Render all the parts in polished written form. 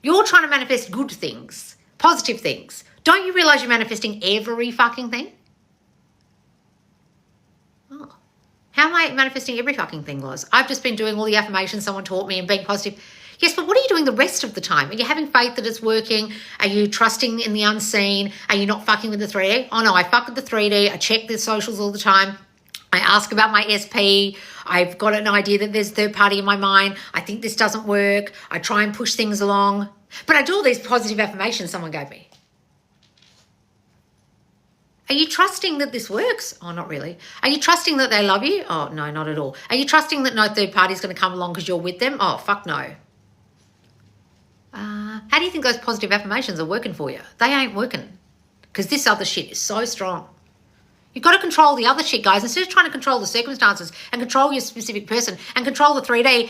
You're trying to manifest good things, positive things. Don't you realize you're manifesting every fucking thing? Oh. How am I manifesting every fucking thing, Loz? I've just been doing all the affirmations someone taught me and being positive. Yes, but what are you doing the rest of the time? Are you having faith that it's working? Are you trusting in the unseen? Are you not fucking with the 3D? Oh no, I fuck with the 3D. I check the socials all the time. I ask about my SP. I've got an idea that there's a third party in my mind. I think this doesn't work. I try and push things along. But I do all these positive affirmations someone gave me. Are you trusting that this works? Oh, not really. Are you trusting that they love you? Oh, no, not at all. Are you trusting that no third party is going to come along because you're with them? Oh, fuck no. How do you think those positive affirmations are working for you? They ain't working because this other shit is so strong. You've got to control the other shit, guys. Instead of trying to control the circumstances and control your specific person and control the 3D,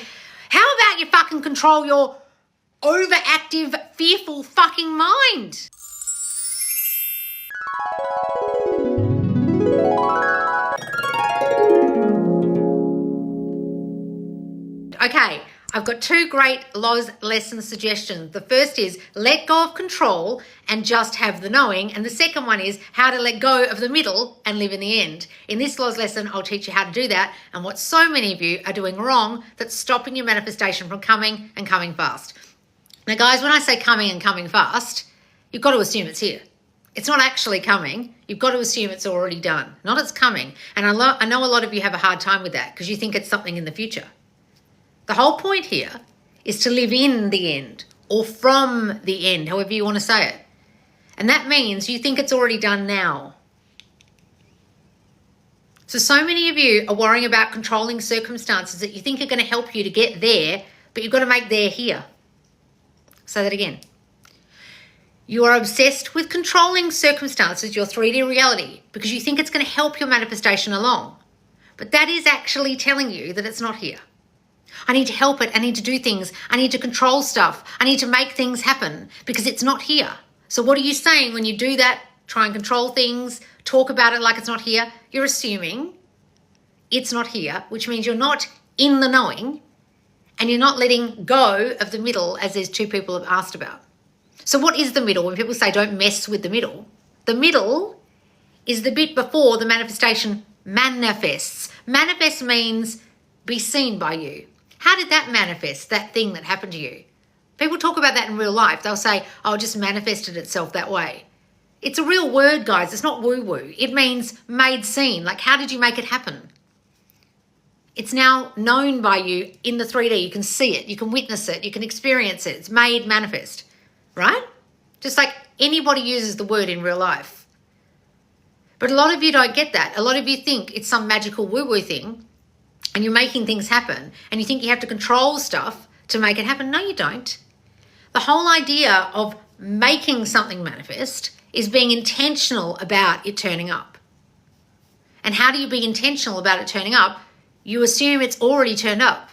how about you fucking control your overactive, fearful fucking mind? Okay, I've got 2 great Loz lesson suggestions. The first is let go of control and just have the knowing. And the second one is how to let go of the middle and live in the end. In this Loz lesson, I'll teach you how to do that and what so many of you are doing wrong that's stopping your manifestation from coming and coming fast. Now, guys, when I say coming and coming fast, you've got to assume it's here. It's not actually coming. You've got to assume it's already done, not it's coming. And I know a lot of you have a hard time with that because you think it's something in the future. The whole point here is to live in the end or from the end, however you want to say it. And that means you think it's already done now. So many of you are worrying about controlling circumstances that you think are going to help you to get there, but you've got to make there here. Say that again. You are obsessed with controlling circumstances, your 3D reality, because you think it's going to help your manifestation along. But that is actually telling you that it's not here. I need to help it. I need to do things. I need to control stuff. I need to make things happen because it's not here. So what are you saying when you do that? Try and control things, talk about it like it's not here. You're assuming it's not here, which means you're not in the knowing and you're not letting go of the middle, as there's 2 people have asked about. So what is the middle? When people say don't mess with the middle is the bit before the manifestation manifests. Manifest means be seen by you. How did that manifest, that thing that happened to you? People talk about that in real life. They'll say, oh, it just manifested itself that way. It's a real word, guys. It's not woo-woo. It means made seen. Like, how did you make it happen? It's now known by you in the 3D. You can see it. You can witness it. You can experience it. It's made manifest, right? Just like anybody uses the word in real life. But a lot of you don't get that. A lot of you think it's some magical woo-woo thing and you're making things happen and you think you have to control stuff to make it happen. No, you don't. The whole idea of making something manifest is being intentional about it turning up. And how do you be intentional about it turning up? You assume it's already turned up.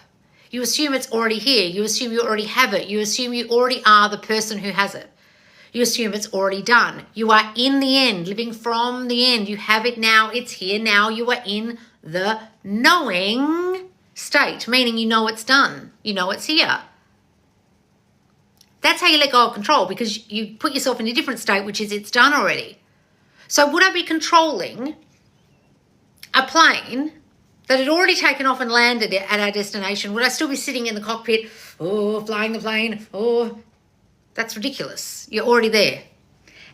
You assume it's already here. You assume you already have it. You assume you already are the person who has it. You assume it's already done. You are in the end, living from the end. You have it now. It's here now. You are in the knowing state, meaning you know it's done. You know it's here. That's how you let go of control, because you put yourself in a different state, which is it's done already. So would I be controlling a plane that had already taken off and landed at our destination? Would I still be sitting in the cockpit, oh, flying the plane, oh? That's ridiculous. You're already there.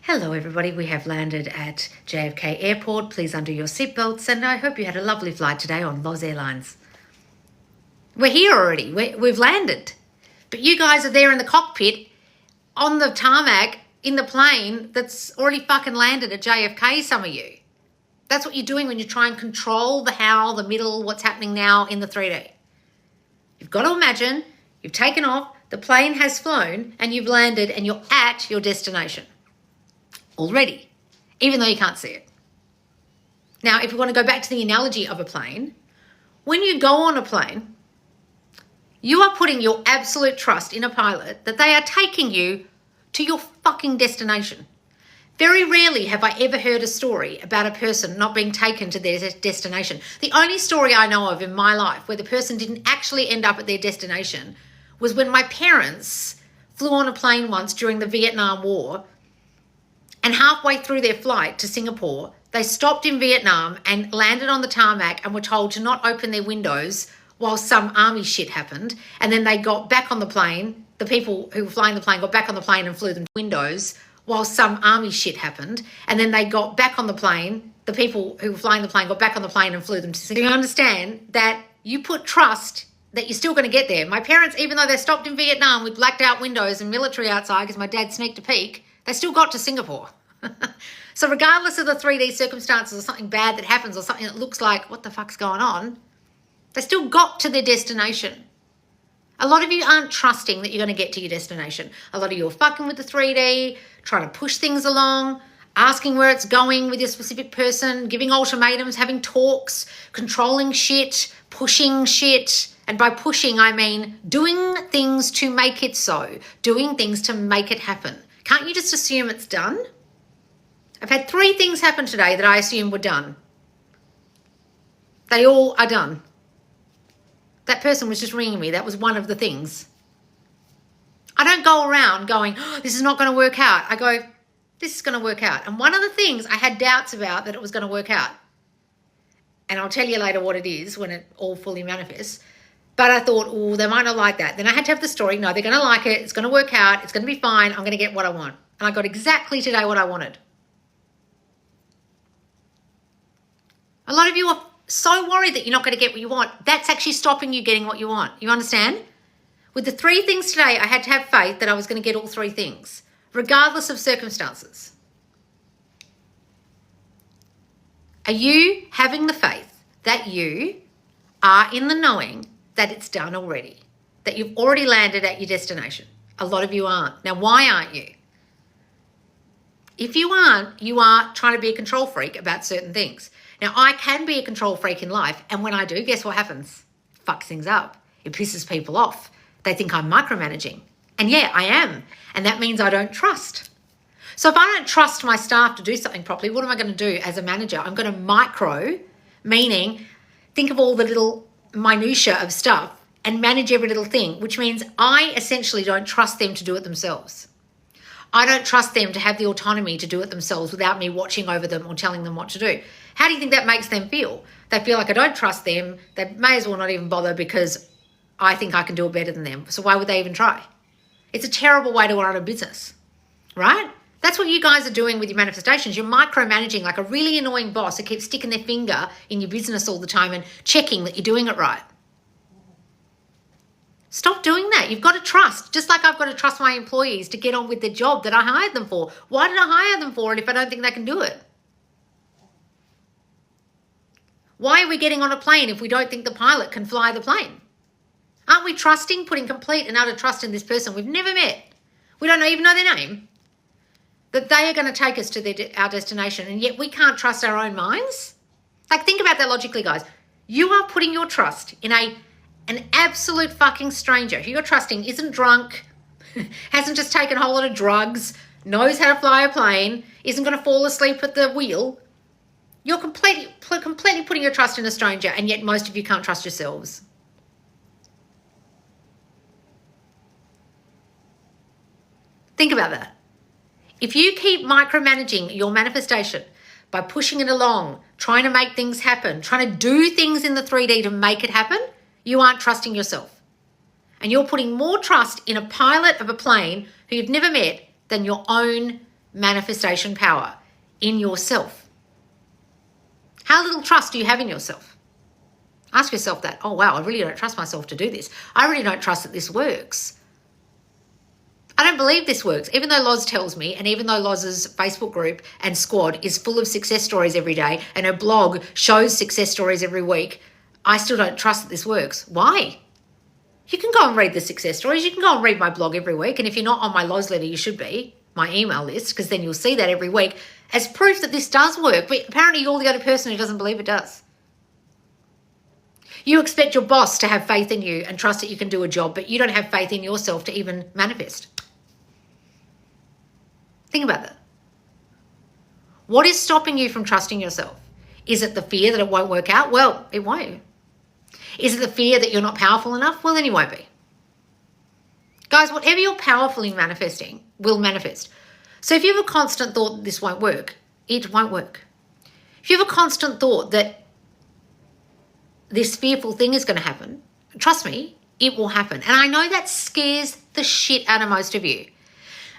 Hello, everybody. We have landed at JFK Airport. Please undo your seatbelts, and I hope you had a lovely flight today on Loz Airlines. We're here already. We've landed. But you guys are there in the cockpit, on the tarmac, in the plane that's already fucking landed at JFK, some of you. That's what you're doing when you try and control the how, the middle, what's happening now in the 3D. You've got to imagine you've taken off, the plane has flown, and you've landed and you're at your destination already, even though you can't see it. Now, if you want to go back to the analogy of a plane, when you go on a plane, you are putting your absolute trust in a pilot that they are taking you to your fucking destination. Very rarely have I ever heard a story about a person not being taken to their destination. The only story I know of in my life where the person didn't actually end up at their destination was when my parents flew on a plane once during the Vietnam War, and halfway through their flight to Singapore, they stopped in Vietnam and landed on the tarmac and were told to not open their windows while some army shit happened. And then they got back on the plane. The people who were flying the plane got back on the plane and flew them to windows while some army shit happened. And then they got back on the plane. The people who were flying the plane got back on the plane and flew them to Singapore. Do you understand that you put trust that you're still going to get there? My parents, even though they stopped in Vietnam with blacked out windows and military outside because my dad sneaked a peek, they still got to Singapore. So regardless of the 3D circumstances or something bad that happens or something that looks like, what the fuck's going on, they still got to their destination. A lot of you aren't trusting that you're going to get to your destination. A lot of you are fucking with the 3D, trying to push things along, asking where it's going with your specific person, giving ultimatums, having talks, controlling shit, pushing shit. And by pushing, I mean doing things to make it so, doing things to make it happen. Can't you just assume it's done? I've had 3 things happen today that I assume were done. They all are done. That person was just ringing me. That was one of the things. I don't go around going, oh, this is not going to work out. I go, this is going to work out. And one of the things I had doubts about that it was going to work out. And I'll tell you later what it is when it all fully manifests. But I thought, oh, they might not like that. Then I had to have the story. No, they're going to like it. It's going to work out. It's going to be fine. I'm going to get what I want. And I got exactly today what I wanted. A lot of you are so worried that you're not going to get what you want. That's actually stopping you getting what you want. You understand? With the 3 things today, I had to have faith that I was going to get all 3 things, regardless of circumstances. Are you having the faith that you are in the knowing that it's done already, that you've already landed at your destination? A lot of you aren't. Now, why aren't you? If you aren't, you are trying to be a control freak about certain things. Now, I can be a control freak in life, and when I do, guess what happens? It fucks things up. It pisses people off. They think I'm micromanaging. And yeah, I am. And that means I don't trust. So if I don't trust my staff to do something properly, what am I going to do as a manager? I'm going to micro, meaning think of all the little minutiae of stuff and manage every little thing, which means I essentially don't trust them to do it themselves. I don't trust them to have the autonomy to do it themselves without me watching over them or telling them what to do. How do you think that makes them feel? They feel like I don't trust them. They may as well not even bother because I think I can do it better than them. So why would they even try? It's a terrible way to run a business, right? That's what you guys are doing with your manifestations. You're micromanaging like a really annoying boss who keeps sticking their finger in your business all the time and checking that you're doing it right. Stop doing that. You've got to trust, just like I've got to trust my employees to get on with the job that I hired them for. Why did I hire them for it if I don't think they can do it? Why are we getting on a plane if we don't think the pilot can fly the plane? Aren't we trusting, putting complete and utter trust in this person we've never met? We don't even know their name. That they are going to take us to our destination, and yet we can't trust our own minds? Like, think about that logically, guys. You are putting your trust in an absolute fucking stranger who you're trusting isn't drunk, hasn't just taken a whole lot of drugs, knows how to fly a plane, isn't going to fall asleep at the wheel. You're completely putting your trust in a stranger, and yet most of you can't trust yourselves. Think about that. If you keep micromanaging your manifestation by pushing it along, trying to make things happen, trying to do things in the 3D to make it happen, you aren't trusting yourself. And you're putting more trust in a pilot of a plane who you've never met than your own manifestation power in yourself. How little trust do you have in yourself? Ask yourself that. Oh, wow, I really don't trust myself to do this. I really don't trust that this works. I don't believe this works. Even though Loz tells me, and even though Loz's Facebook group and squad is full of success stories every day, and her blog shows success stories every week, I still don't trust that this works. Why? You can go and read the success stories. You can go and read my blog every week. And if you're not on my Loz letter, you should be, my email list, because then you'll see that every week as proof that this does work. But apparently you're the only person who doesn't believe it does. You expect your boss to have faith in you and trust that you can do a job, but you don't have faith in yourself to even manifest. Think about that. What is stopping you from trusting yourself? Is it the fear that it won't work out? Well, it won't. Is it the fear that you're not powerful enough? Well, then you won't be. Guys, whatever you're powerfully manifesting will manifest. So if you have a constant thought that this won't work, it won't work. If you have a constant thought that this fearful thing is going to happen, trust me, it will happen. And I know that scares the shit out of most of you.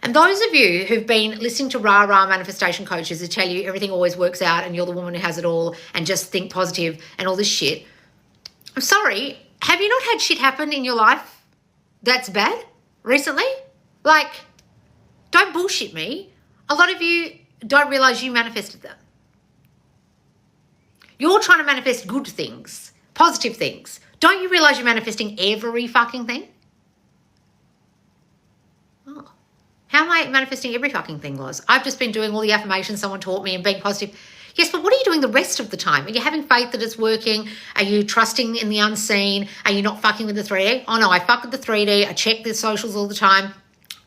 And those of you who've been listening to rah-rah manifestation coaches who tell you everything always works out and you're the woman who has it all and just think positive and all this shit, I'm sorry, have you not had shit happen in your life that's bad recently? Like, don't bullshit me. A lot of you don't realize you manifested them. You're trying to manifest good things, positive things. Don't you realize you're manifesting every fucking thing? Oh. How am I manifesting every fucking thing, Loz? I've just been doing all the affirmations someone taught me and being positive. Yes, but what are you doing the rest of the time? Are you having faith that it's working? Are you trusting in the unseen? Are you not fucking with the 3D? Oh no, I fuck with the 3D. I check the socials all the time.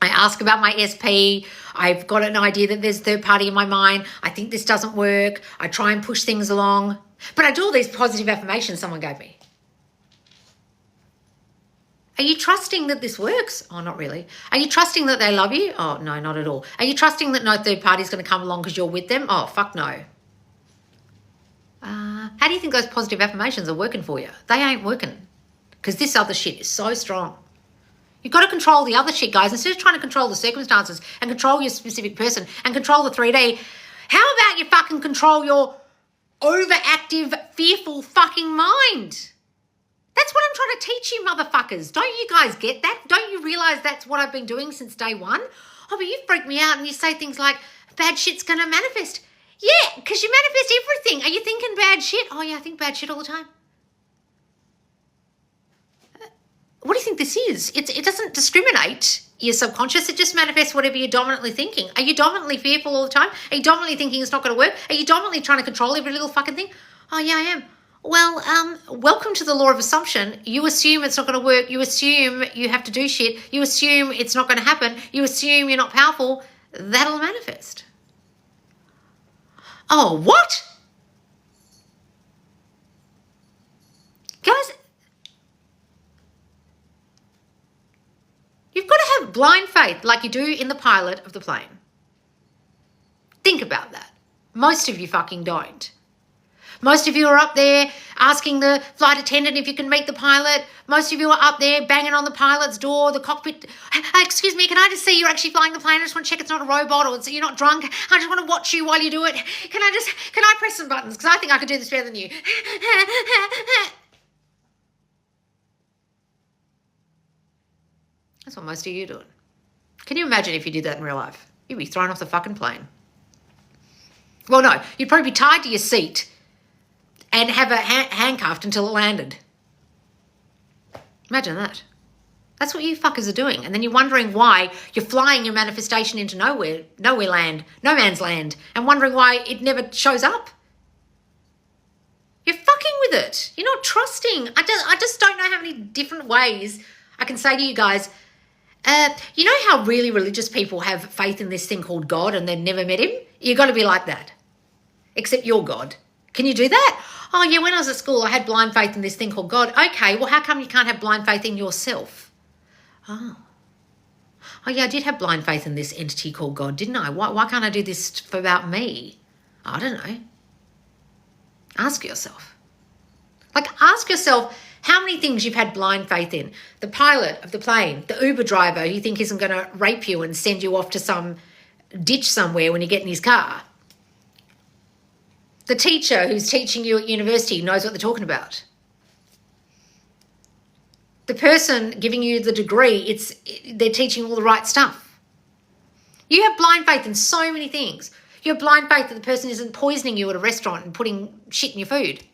I ask about my SP. I've got an idea that there's a third party in my mind. I think this doesn't work. I try and push things along. But I do all these positive affirmations someone gave me. Are you trusting that this works? Oh, not really. Are you trusting that they love you? Oh, no, not at all. Are you trusting that no third party is going to come along because you're with them? Oh, fuck no. How do you think those positive affirmations are working for you? They ain't working because this other shit is so strong. You've got to control the other shit, guys. Instead of trying to control the circumstances and control your specific person and control the 3D, how about you fucking control your overactive, fearful fucking mind? That's what I'm trying to teach you, motherfuckers. Don't you guys get that? Don't you realize that's what I've been doing since day one? Oh, but you freak me out and you say things like, bad shit's going to manifest. Yeah, because you manifest everything. Are you thinking bad shit? Oh, yeah, I think bad shit all the time. What do you think this is? It doesn't discriminate your subconscious. It just manifests whatever you're dominantly thinking. Are you dominantly fearful all the time? Are you dominantly thinking it's not going to work? Are you dominantly trying to control every little fucking thing? Oh, yeah, I am. Well, welcome to the law of assumption. You assume it's not going to work. You assume you have to do shit. You assume it's not going to happen. You assume you're not powerful. That'll manifest. Oh, what? Guys, you've got to have blind faith like you do in the pilot of the plane. Think about that. Most of you fucking don't. Most of you are up there asking the flight attendant if you can meet the pilot. Most of you are up there banging on the pilot's door, the cockpit. Excuse me, can I just see you're actually flying the plane? I just want to check it's not a robot or you're not drunk. I just want to watch you while you do it. Can I press some buttons? Because I think I could do this better than you. That's what most of you are doing. Can you imagine if you did that in real life? You'd be thrown off the fucking plane. Well, no, you'd probably be tied to your seat and have it handcuffed until it landed. Imagine that. That's what you fuckers are doing. And then you're wondering why you're flying your manifestation into nowhere land, no man's land, and wondering why it never shows up. You're fucking with it. You're not trusting. I just don't know how many different ways I can say to you guys, you know how really religious people have faith in this thing called God and they've never met him? You've got to be like that. Except you're God. Can you do that? Oh, yeah, when I was at school, I had blind faith in this thing called God. Okay, well, how come you can't have blind faith in yourself? Oh, yeah, I did have blind faith in this entity called God, didn't I? Why can't I do this about me? I don't know. Ask yourself. Like, ask yourself how many things you've had blind faith in. The pilot of the plane, the Uber driver you think isn't going to rape you and send you off to some ditch somewhere when you get in his car. The teacher who's teaching you at university knows what they're talking about. The person giving you the degree, they're teaching all the right stuff. You have blind faith in so many things. You have blind faith that the person isn't poisoning you at a restaurant and putting shit in your food.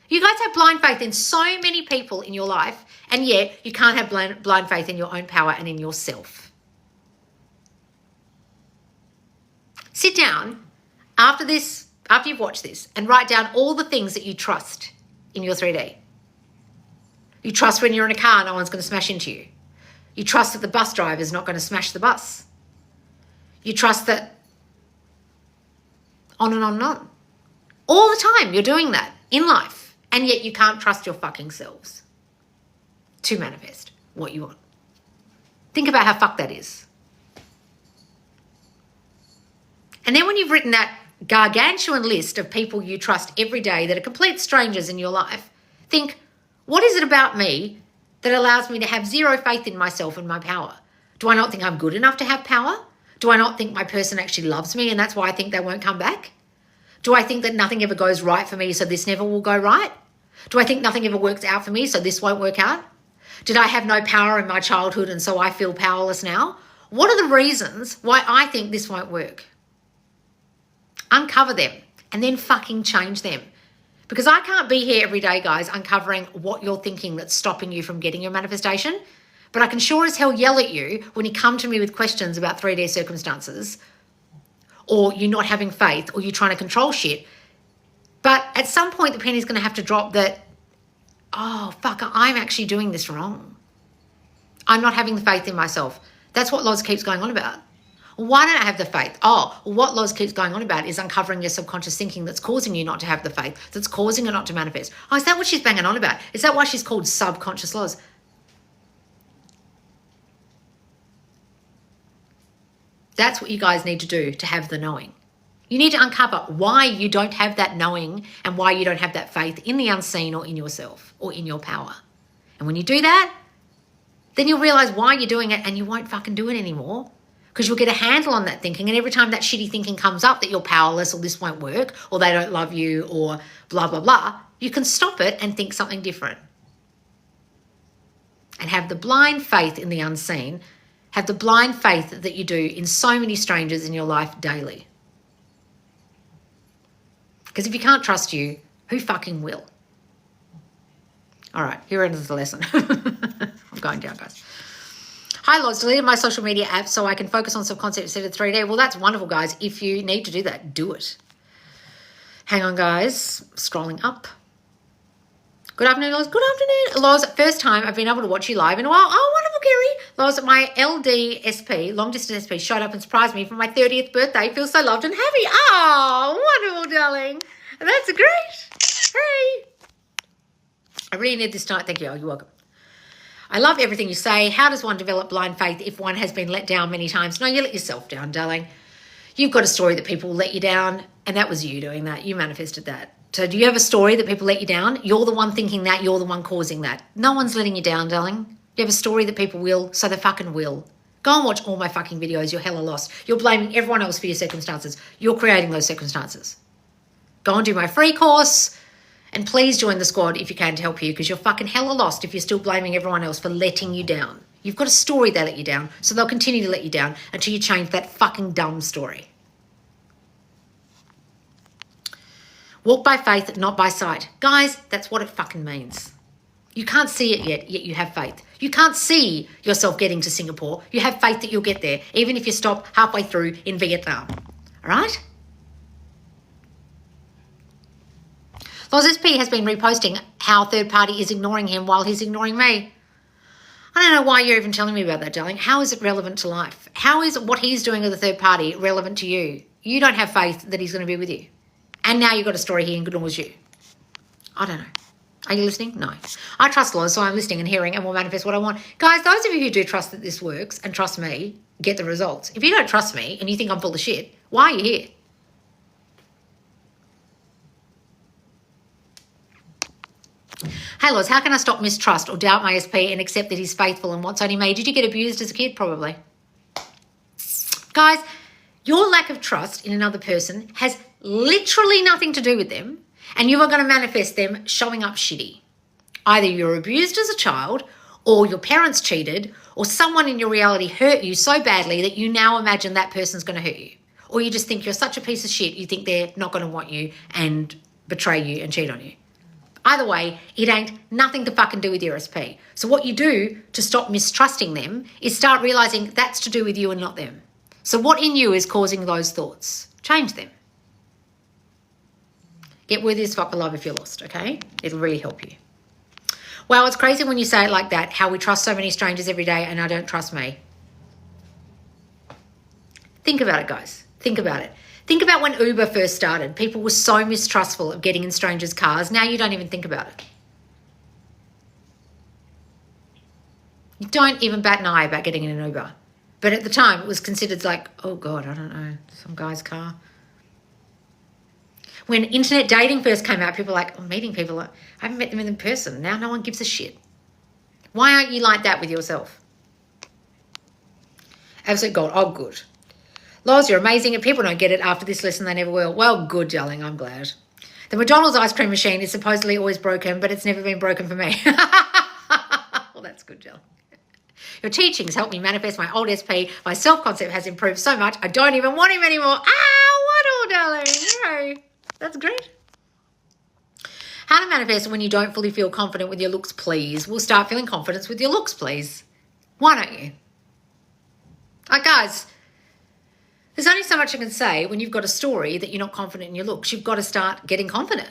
You guys have blind faith in so many people in your life, and yet you can't have blind faith in your own power and in yourself. Sit down after you've watched this, and write down all the things that you trust in your 3D. You trust when you're in a car, no one's going to smash into you. You trust that the bus driver is not going to smash the bus. You trust that on and on and on. All the time you're doing that in life, and yet you can't trust your fucking selves to manifest what you want. Think about how fucked that is. And then when you've written that gargantuan list of people you trust every day that are complete strangers in your life, think, what is it about me that allows me to have zero faith in myself and my power? Do I not think I'm good enough to have power? Do I not think my person actually loves me and that's why I think they won't come back? Do I think that nothing ever goes right for me so this never will go right? Do I think nothing ever works out for me so this won't work out? Did I have no power in my childhood and so I feel powerless now? What are the reasons why I think this won't work? Uncover them and then fucking change them. Because I can't be here every day, guys, uncovering what you're thinking that's stopping you from getting your manifestation. But I can sure as hell yell at you when you come to me with questions about 3D circumstances, or you not having faith, or you trying to control shit. But at some point, the penny's going to have to drop that, oh, fuck, I'm actually doing this wrong. I'm not having the faith in myself. That's what Loz keeps going on about. Why don't I have the faith? Oh, what Loz keeps going on about is uncovering your subconscious thinking that's causing you not to have the faith, that's causing you not to manifest. Oh, is that what she's banging on about? Is that why she's called subconscious Loz? That's what you guys need to do to have the knowing. You need to uncover why you don't have that knowing and why you don't have that faith in the unseen or in yourself or in your power. And when you do that, then you'll realize why you're doing it and you won't fucking do it anymore. Because you'll get a handle on that thinking, and every time that shitty thinking comes up that you're powerless or this won't work or they don't love you or blah, blah, blah, you can stop it and think something different. And have the blind faith in the unseen, have the blind faith that you do in so many strangers in your life daily. Because if you can't trust you, who fucking will? All right, here ends the lesson. I'm going down, guys. Hi, Loz, deleted my social media app so I can focus on subconcept instead of 3D. Well, that's wonderful, guys. If you need to do that, do it. Hang on, guys. Scrolling up. Good afternoon, Loz. Good afternoon. Loz, first time I've been able to watch you live in a while. Oh, wonderful, Gary. Loz, my LDSP, long distance SP, showed up and surprised me for my 30th birthday. Feel so loved and happy. Oh, wonderful, darling. That's great. Hey. I really need this tonight. Thank you. Oh, you're welcome. I love everything you say. How does one develop blind faith if one has been let down many times? No, you let yourself down, darling. You've got a story that people let you down, and that was you doing that. You manifested that. So do you have a story that people let you down? You're the one thinking that. You're the one causing that. No one's letting you down, darling. You have a story that people will, so they fucking will. Go and watch all my fucking videos. You're hella lost. You're blaming everyone else for your circumstances. You're creating those circumstances. Go and do my free course. And please join the squad if you can to help you, because you're fucking hella lost if you're still blaming everyone else for letting you down. You've got a story they let you down, so they'll continue to let you down until you change that fucking dumb story. Walk by faith, not by sight. Guys, that's what it fucking means. You can't see it yet you have faith. You can't see yourself getting to Singapore. You have faith that you'll get there, even if you stop halfway through in Vietnam. All right? Loz SP has been reposting how third party is ignoring him while he's ignoring me. I don't know why you're even telling me about that, darling. How is it relevant to life? How is what he's doing with the third party relevant to you? You don't have faith that he's going to be with you. And now you've got a story he ignores you. I don't know. Are you listening? No. I trust Loz, so I'm listening and hearing and will manifest what I want. Guys, those of you who do trust that this works and trust me, get the results. If you don't trust me and you think I'm full of shit, why are you here? Hey, Loz, how can I stop mistrust or doubt my SP and accept that he's faithful and wants only me? Did you get abused as a kid? Probably. Guys, your lack of trust in another person has literally nothing to do with them, and you are going to manifest them showing up shitty. Either you're abused as a child, or your parents cheated, or someone in your reality hurt you so badly that you now imagine that person's going to hurt you. Or you just think you're such a piece of shit, you think they're not going to want you and betray you and cheat on you. Either way, it ain't nothing to fucking do with your SP. So what you do to stop mistrusting them is start realizing that's to do with you and not them. So what in you is causing those thoughts? Change them. Get worthy as fuck for love if you're lost, okay? It'll really help you. Wow, it's crazy when you say it like that, how we trust so many strangers every day and I don't trust me. Think about it, guys. Think about it. Think about when Uber first started. People were so mistrustful of getting in strangers' cars. Now you don't even think about it. You don't even bat an eye about getting in an Uber. But at the time, it was considered like, oh, God, I don't know, some guy's car. When internet dating first came out, people were like, meeting people, I haven't met them in person. Now no one gives a shit. Why aren't you like that with yourself? Absolute gold. Oh, good. Loz, you're amazing. If people don't get it after this lesson, they never will. Well, good, darling. I'm glad. The McDonald's ice cream machine is supposedly always broken, but it's never been broken for me. Well, that's good, darling. Your teachings help me manifest my old SP. My self-concept has improved so much, I don't even want him anymore. What, darling? No. That's great. How to manifest when you don't fully feel confident with your looks, please. We'll start feeling confidence with your looks, please. Why don't you? Guys, there's only so much I can say when you've got a story that you're not confident in your looks. You've got to start getting confident.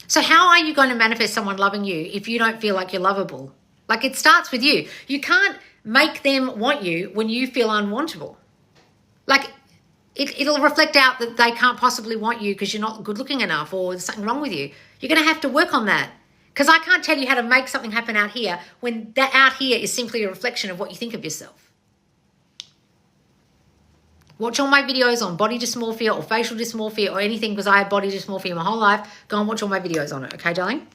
So how are you going to manifest someone loving you if you don't feel like you're lovable? Like, it starts with you. You can't make them want you when you feel unwantable. Like, it'll reflect out that they can't possibly want you because you're not good looking enough or there's something wrong with you. You're going to have to work on that. Because I can't tell you how to make something happen out here when that out here is simply a reflection of what you think of yourself. Watch all my videos on body dysmorphia or facial dysmorphia or anything, because I had body dysmorphia my whole life. Go and watch all my videos on it. Okay, darling?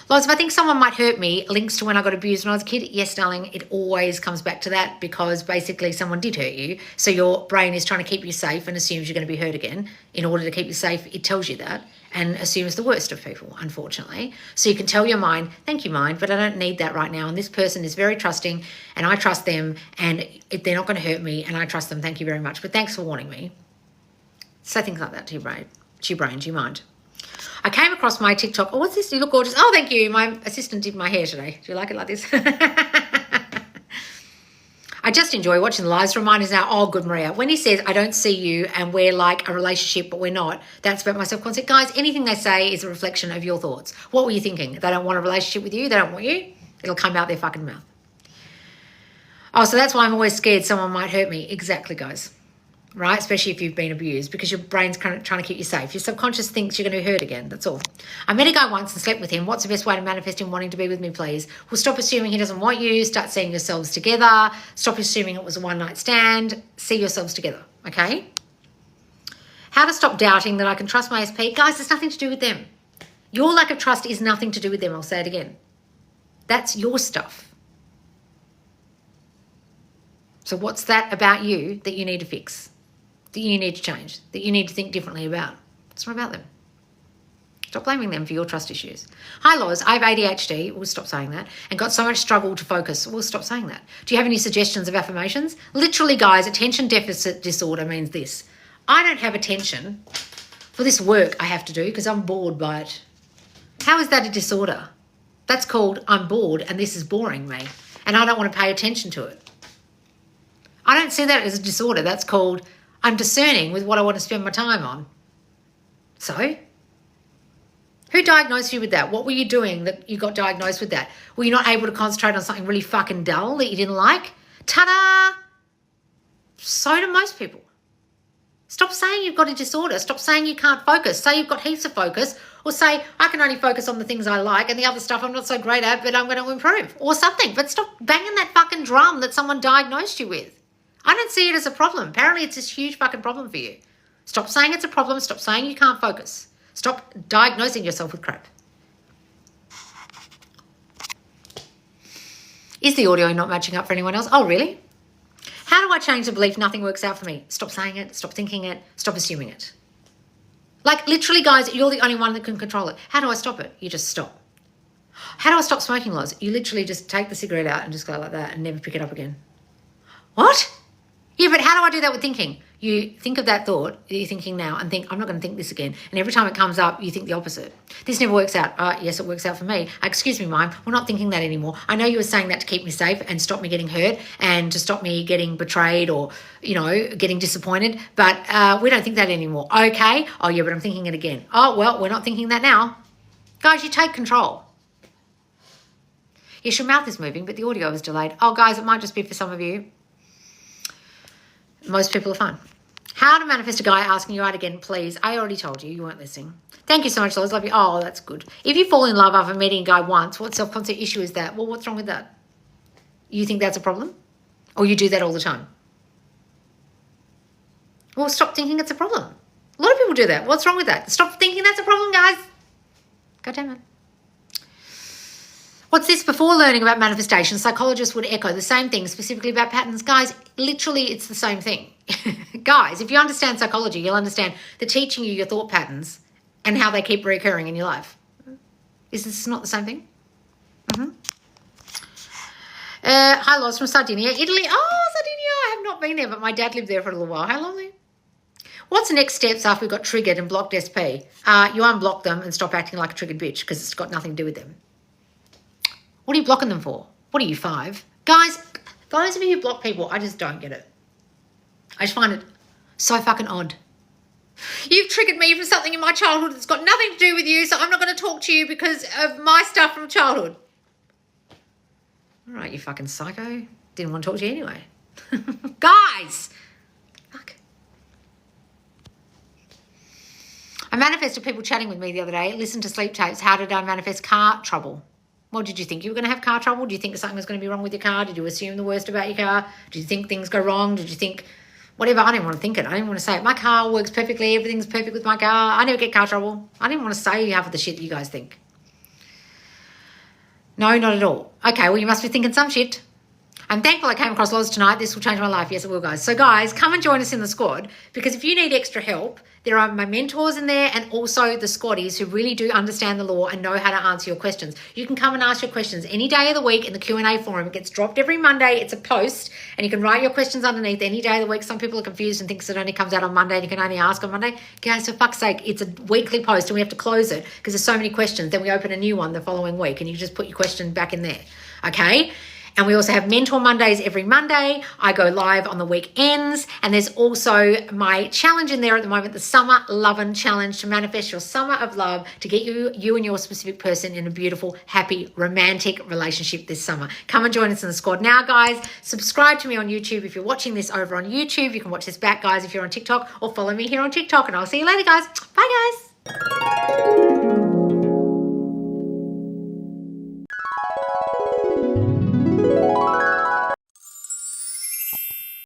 Lots, if I think someone might hurt me, links to when I got abused when I was a kid. Yes, darling, it always comes back to that, because basically someone did hurt you. So your brain is trying to keep you safe and assumes you're going to be hurt again. In order to keep you safe, it tells you that and assumes the worst of people, unfortunately. So you can tell your mind, thank you, mind, but I don't need that right now. And this person is very trusting and I trust them and they're not going to hurt me and I trust them. Thank you very much. But thanks for warning me. Say things like that to your brain, to your mind. I came across my TikTok. Oh, what's this? You look gorgeous. Oh, thank you. My assistant did my hair today. Do you like it like this? I just enjoy watching the lives. Reminders now. Oh, good, Maria. When he says, I don't see you and we're like a relationship, but we're not, that's about my self-concept. Guys, anything they say is a reflection of your thoughts. What were you thinking? They don't want a relationship with you. They don't want you. It'll come out their fucking mouth. Oh, so that's why I'm always scared someone might hurt me. Exactly, guys. Right? Especially if you've been abused, because your brain's kind of trying to keep you safe. Your subconscious thinks you're going to be hurt again. That's all. I met a guy once and slept with him. What's the best way to manifest him wanting to be with me, please? Well, stop assuming he doesn't want you. Start seeing yourselves together. Stop assuming it was a one-night stand. See yourselves together, okay? How to stop doubting that I can trust my SP? Guys, it's nothing to do with them. Your lack of trust is nothing to do with them. I'll say it again. That's your stuff. So what's that about you that you need to fix? That you need to change, that you need to think differently about? It's not about them. Stop blaming them for your trust issues. Hi, Loz, I have ADHD. We'll stop saying that. And got so much struggle to focus. We'll stop saying that. Do you have any suggestions of affirmations? Literally, guys, attention deficit disorder means this. I don't have attention for this work I have to do because I'm bored by it. How is that a disorder? That's called I'm bored and this is boring me and I don't want to pay attention to it. I don't see that as a disorder. That's called I'm discerning with what I want to spend my time on. So, who diagnosed you with that? What were you doing that you got diagnosed with that? Were you not able to concentrate on something really fucking dull that you didn't like? Ta-da! So do most people. Stop saying you've got a disorder. Stop saying you can't focus. Say you've got heaps of focus, or say I can only focus on the things I like and the other stuff I'm not so great at, but I'm going to improve or something. But stop banging that fucking drum that someone diagnosed you with. I don't see it as a problem. Apparently it's this huge fucking problem for you. Stop saying it's a problem. Stop saying you can't focus. Stop diagnosing yourself with crap. Is the audio not matching up for anyone else? Oh, really? How do I change the belief nothing works out for me? Stop saying it. Stop thinking it. Stop assuming it. Like, literally, guys, you're the only one that can control it. How do I stop it? You just stop. How do I stop smoking, Loz? You literally just take the cigarette out and just go like that and never pick it up again. What? Yeah, but how do I do that with thinking? You think of that thought that you're thinking now and think, I'm not going to think this again. And every time it comes up, you think the opposite. This never works out. Yes, it works out for me. Excuse me, Mime, we're not thinking that anymore. I know you were saying that to keep me safe and stop me getting hurt and to stop me getting betrayed or, getting disappointed. But we don't think that anymore. Okay. Oh, yeah, but I'm thinking it again. Oh, well, we're not thinking that now. Guys, you take control. Yes, your mouth is moving, but the audio is delayed. Oh, guys, it might just be for some of you. Most people are fine. How to manifest a guy asking you out again, please. I already told you. You weren't listening. Thank you so much, Lois. Love you. Oh, that's good. If you fall in love after meeting a guy once, what self-concept issue is that? Well, what's wrong with that? You think that's a problem? Or you do that all the time? Well, stop thinking it's a problem. A lot of people do that. What's wrong with that? Stop thinking that's a problem, guys. God damn it. What's this? Before learning about manifestation, psychologists would echo the same thing, specifically about patterns. Guys, literally it's the same thing. Guys, if you understand psychology, you'll understand that teaching you your thought patterns and how they keep recurring in your life. Is this not the same thing? Hi, Lois from Sardinia, Italy. Oh, Sardinia, I have not been there, but my dad lived there for a little while. How lovely. What's the next steps after we got triggered and blocked SP? You unblock them and stop acting like a triggered bitch because it's got nothing to do with them. What are you blocking them for? What are you, 5? Guys, those of you who block people, I just don't get it. I just find it so fucking odd. You've triggered me for something in my childhood that's got nothing to do with you, so I'm not going to talk to you because of my stuff from childhood. All right, you fucking psycho. Didn't want to talk to you anyway. Guys! Fuck. I manifested people chatting with me the other day. Listen to sleep tapes. How did I manifest car trouble? What did you think? You were going to have car trouble? Do you think something was going to be wrong with your car? Did you assume the worst about your car? Did you think things go wrong? Did you think... Whatever, I didn't want to think it. I didn't want to say it. My car works perfectly. Everything's perfect with my car. I never get car trouble. I didn't want to say half of the shit that you guys think. No, not at all. Okay, well, you must be thinking some shit. I'm thankful I came across Loz tonight. This will change my life. Yes, it will, guys. So, guys, come and join us in the squad because if you need extra help, there are my mentors in there and also the squaddies who really do understand the law and know how to answer your questions. You can come and ask your questions any day of the week in the Q&A forum. It gets dropped every Monday. It's a post and you can write your questions underneath any day of the week. Some people are confused and think it only comes out on Monday and you can only ask on Monday. Guys, for fuck's sake, it's a weekly post and we have to close it because there's so many questions. Then we open a new one the following week and you just put your question back in there. Okay? And we also have Mentor Mondays every Monday. I go live on the weekends. And there's also my challenge in there at the moment, the Summer Lovin' Challenge to manifest your summer of love to get you and your specific person in a beautiful, happy, romantic relationship this summer. Come and join us in the squad now, guys. Subscribe to me on YouTube. If you're watching this over on YouTube, you can watch this back, guys, if you're on TikTok, or follow me here on TikTok. And I'll see you later, guys. Bye, guys.